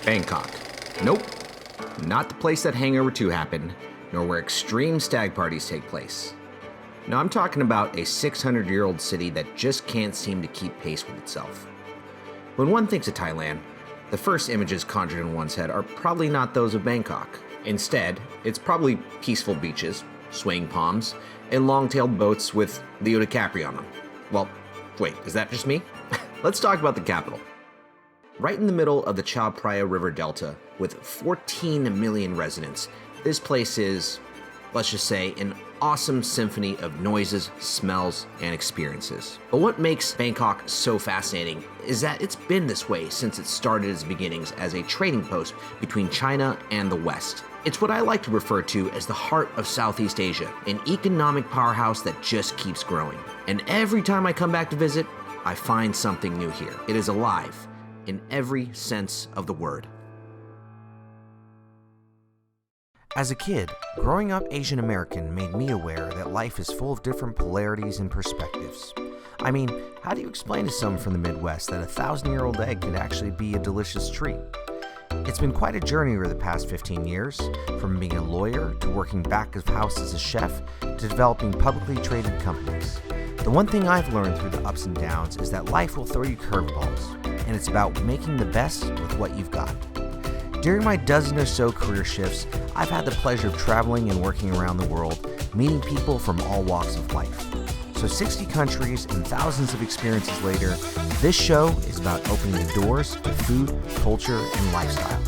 Bangkok. Nope, not the place that Hangover 2 happened, nor where extreme stag parties take place. No, I'm talking about a 600-year-old city that just can't seem to keep pace with itself. When one thinks of Thailand, the first images conjured in one's head are probably not those of Bangkok. Instead, it's probably peaceful beaches, swaying palms, and long-tailed boats with Leo DiCaprio on them. Well, wait, is that just me? Let's talk about the capital. Right in the middle of the Chao Phraya River Delta, with 14 million residents, this place is, let's just say, an awesome symphony of noises, smells, and experiences. But what makes Bangkok so fascinating is that it's been this way since it started its beginnings as a trading post between China and the West. It's what I like to refer to as the heart of Southeast Asia, an economic powerhouse that just keeps growing. And every time I come back to visit, I find something new here. It is alive in every sense of the word. As a kid, growing up Asian American made me aware that life is full of different polarities and perspectives. I mean, how do you explain to someone from the Midwest that a 1,000-year-old egg could actually be a delicious treat? It's been quite a journey over the past 15 years, from being a lawyer to working back of house as a chef to developing publicly traded companies. The one thing I've learned through the ups and downs is that life will throw you curveballs, and it's about making the best with what you've got. During my dozen or so career shifts, I've had the pleasure of traveling and working around the world, meeting people from all walks of life. So 60 countries and thousands of experiences later, this show is about opening the doors to food, culture, and lifestyle.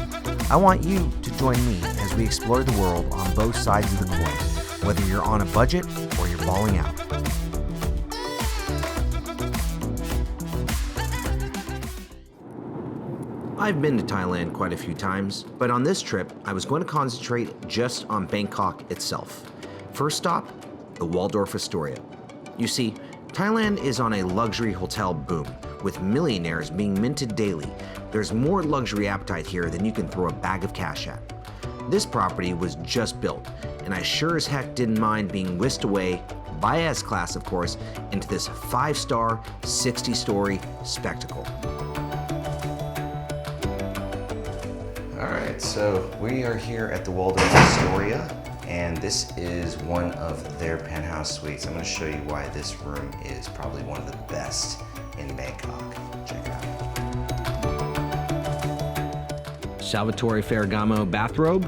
I want you to join me as we explore the world on both sides of the coin, whether you're on a budget or you're balling out. I've been to Thailand quite a few times, but on this trip, I was going to concentrate just on Bangkok itself. First stop, the Waldorf Astoria. You see, Thailand is on a luxury hotel boom, with millionaires being minted daily. There's more luxury appetite here than you can throw a bag of cash at. This property was just built, and I sure as heck didn't mind being whisked away, by S-Class of course, into this 5-star, 60-story spectacle. Alright, so we are here at the Waldorf Astoria, and this is one of their penthouse suites. I'm going to show you why this room is probably one of the best in Bangkok. Check it out. Salvatore Ferragamo bathrobe,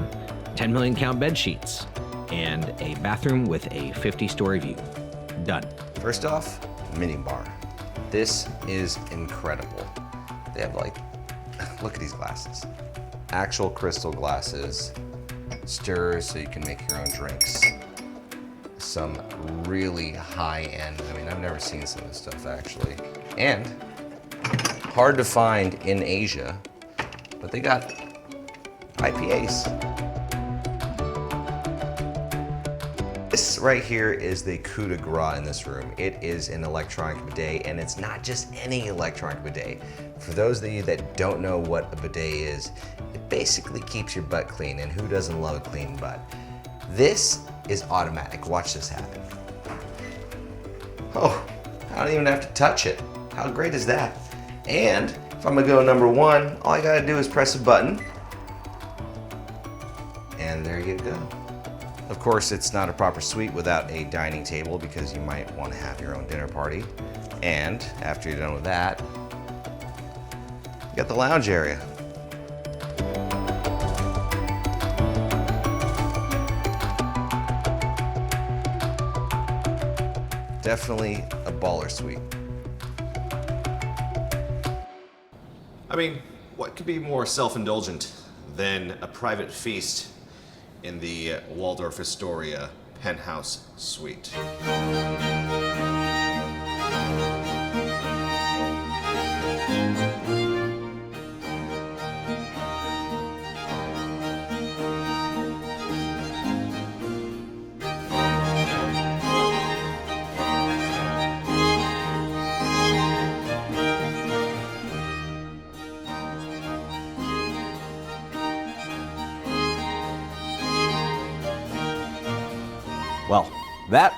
10 million count bed sheets, and a bathroom with a 50-story view. Done. First off, mini bar. This is incredible. They have look at these glasses. Actual crystal glasses, stirrers so you can make your own drinks. Some really high-end, I've never seen some of this stuff actually. And hard to find in Asia, but they got IPAs. This right here is the coup de grace in this room. It is an electronic bidet, and it's not just any electronic bidet. For those of you that don't know what a bidet is, it basically keeps your butt clean, and who doesn't love a clean butt? This is automatic. Watch this happen. Oh, I don't even have to touch it. How great is that? And if I'm gonna go number one, all I gotta do is press a button, and there you go. Of course, it's not a proper suite without a dining table because you might want to have your own dinner party. And after you're done with that, you got the lounge area. Definitely a baller suite. What could be more self-indulgent than a private feast in the Waldorf Astoria penthouse suite? Well, that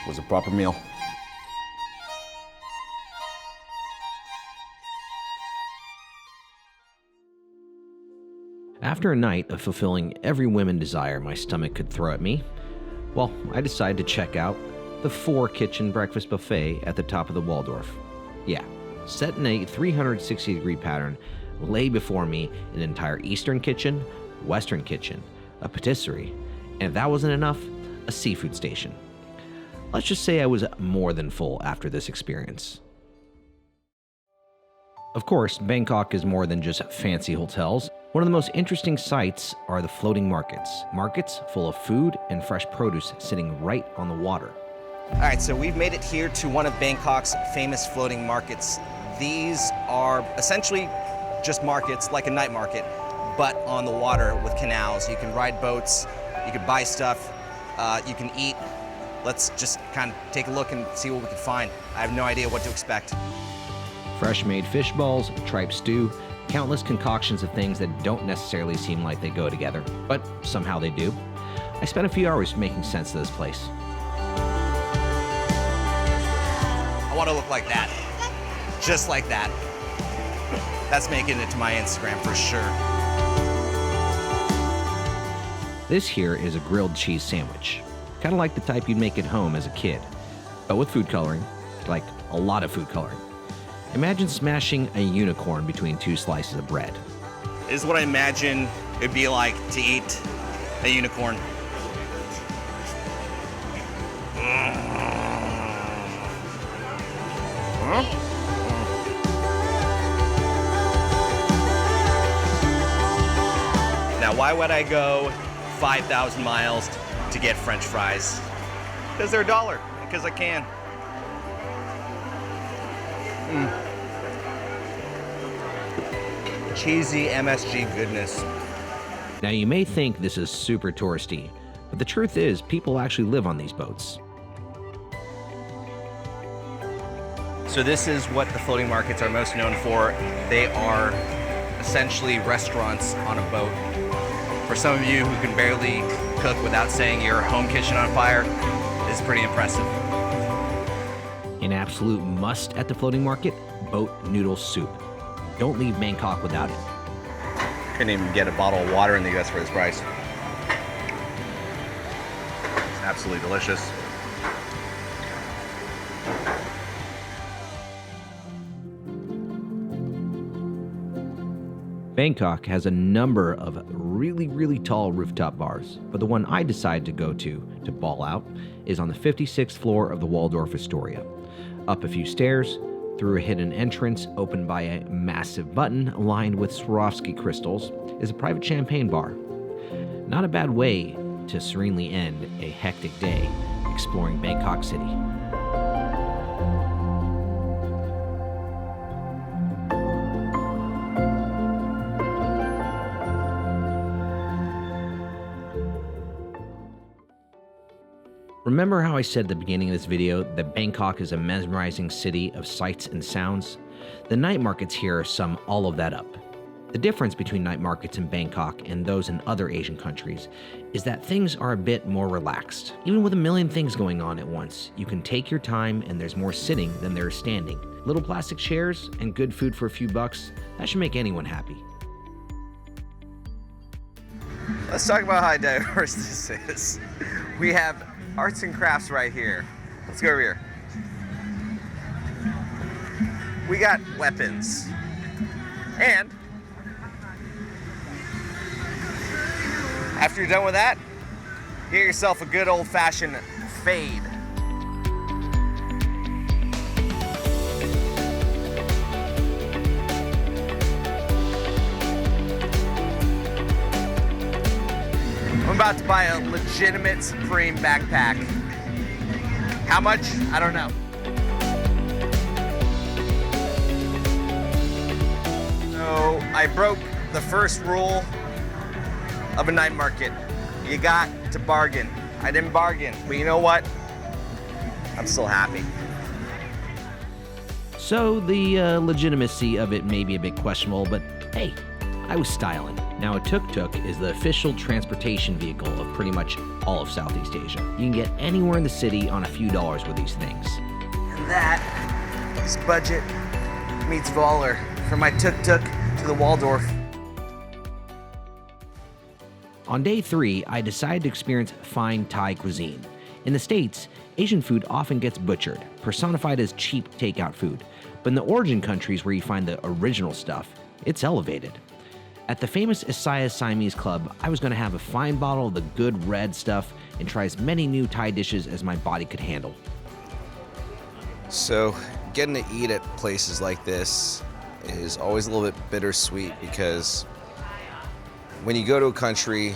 was a proper meal. After a night of fulfilling every whim and desire my stomach could throw at me, well, I decided to check out the 4-kitchen breakfast buffet at the top of the Waldorf. Yeah, set in a 360-degree pattern, lay before me an entire Eastern kitchen, Western kitchen, a patisserie, and if that wasn't enough, a seafood station. Let's just say I was more than full after this experience. Of course, Bangkok is more than just fancy hotels. One of the most interesting sights are the floating markets. Markets full of food and fresh produce sitting right on the water. All right, so we've made it here to one of Bangkok's famous floating markets. These are essentially just markets, like a night market, but on the water with canals. You can ride boats, you can buy stuff, you can eat. Let's just kind of take a look and see what we can find. I have no idea what to expect. Fresh made fish balls, tripe stew, countless concoctions of things that don't necessarily seem like they go together, but somehow they do. I spent a few hours making sense of this place. I want to look like that, just like that. That's making it to my Instagram for sure. This here is a grilled cheese sandwich, kind of like the type you'd make at home as a kid, but with food coloring, like a lot of food coloring. Imagine smashing a unicorn between 2 slices of bread. This is what I imagine it'd be like to eat a unicorn. Now, why would I go 5,000 miles to get French fries? Because they're $1, because I can. Cheesy MSG goodness. Now you may think this is super touristy, but the truth is people actually live on these boats. So this is what the floating markets are most known for. They are essentially restaurants on a boat. For some of you who can barely cook without setting your home kitchen on fire, this is pretty impressive. An absolute must at the floating market, boat noodle soup. Don't leave Bangkok without it. Couldn't even get a bottle of water in the US for this price. It's absolutely delicious. Bangkok has a number of really tall rooftop bars, but the one I decided to go to ball out is on the 56th floor of the Waldorf Astoria. Up a few stairs, through a hidden entrance opened by a massive button lined with Swarovski crystals, is a private champagne bar. Not a bad way to serenely end a hectic day exploring Bangkok City. Remember how I said at the beginning of this video that Bangkok is a mesmerizing city of sights and sounds? The night markets here sum all of that up. The difference between night markets in Bangkok and those in other Asian countries is that things are a bit more relaxed. Even with a million things going on at once, you can take your time and there's more sitting than there is standing. Little plastic chairs and good food for a few bucks, that should make anyone happy. Let's talk about how diverse this is. We have arts and crafts right here. Let's go over here. We got weapons. And after you're done with that, get yourself a good old-fashioned fade. I'm about to buy a legitimate Supreme backpack. How much? I don't know. So I broke the first rule of a night market. You got to bargain. I didn't bargain, but you know what? I'm still happy. So the legitimacy of it may be a bit questionable, but hey, I was styling. Now, a tuk-tuk is the official transportation vehicle of pretty much all of Southeast Asia. You can get anywhere in the city on a few dollars with these things. And that is budget meets Valor from my tuk-tuk to the Waldorf. On day 3, I decided to experience fine Thai cuisine. In the States, Asian food often gets butchered, personified as cheap takeout food. But in the origin countries where you find the original stuff, it's elevated. At the famous Isaiah's Siamese Club, I was going to have a fine bottle of the good red stuff and try as many new Thai dishes as my body could handle. So, getting to eat at places like this is always a little bit bittersweet because when you go to a country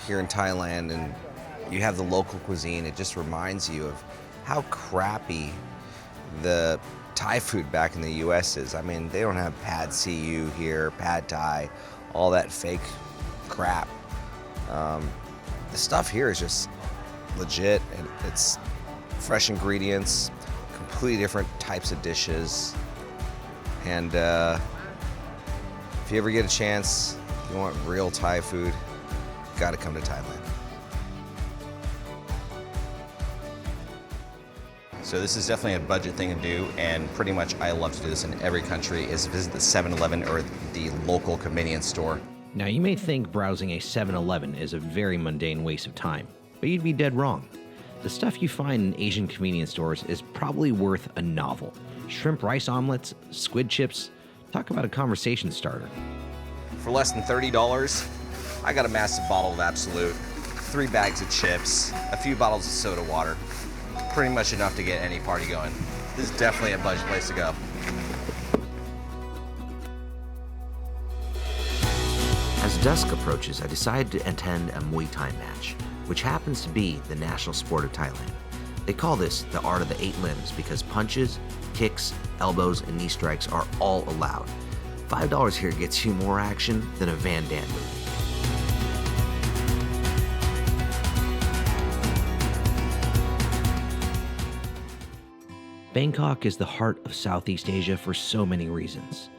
here in Thailand and you have the local cuisine, it just reminds you of how crappy the Thai food back in the US is. I mean, they don't have pad see ew here, pad Thai, all that fake crap. The stuff here is just legit, and it's fresh ingredients, completely different types of dishes. And if you ever get a chance, you want real Thai food, gotta come to Thailand. So this is definitely a budget thing to do, and pretty much I love to do this in every country, is visit the 7-Eleven or the local convenience store. Now, you may think browsing a 7-Eleven is a very mundane waste of time, but you'd be dead wrong. The stuff you find in Asian convenience stores is probably worth a novel. Shrimp rice omelets, squid chips, talk about a conversation starter. For less than $30, I got a massive bottle of Absolute, 3 bags of chips, a few bottles of soda water. Pretty much enough to get any party going. This is definitely a budget place to go. As dusk approaches, I decide to attend a Muay Thai match, which happens to be the national sport of Thailand. They call this the art of the 8 limbs because punches, kicks, elbows, and knee strikes are all allowed. $5 here gets you more action than a Van Damme movie. Bangkok is the heart of Southeast Asia for so many reasons.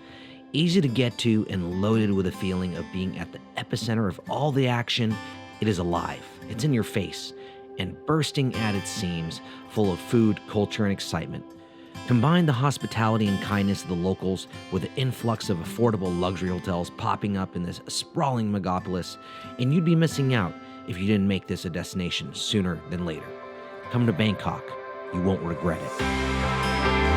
Easy to get to and loaded with a feeling of being at the epicenter of all the action, it is alive, it's in your face, and bursting at its seams, full of food, culture, and excitement. Combine the hospitality and kindness of the locals with the influx of affordable luxury hotels popping up in this sprawling megapolis, and you'd be missing out if you didn't make this a destination sooner than later. Come to Bangkok. You won't regret it.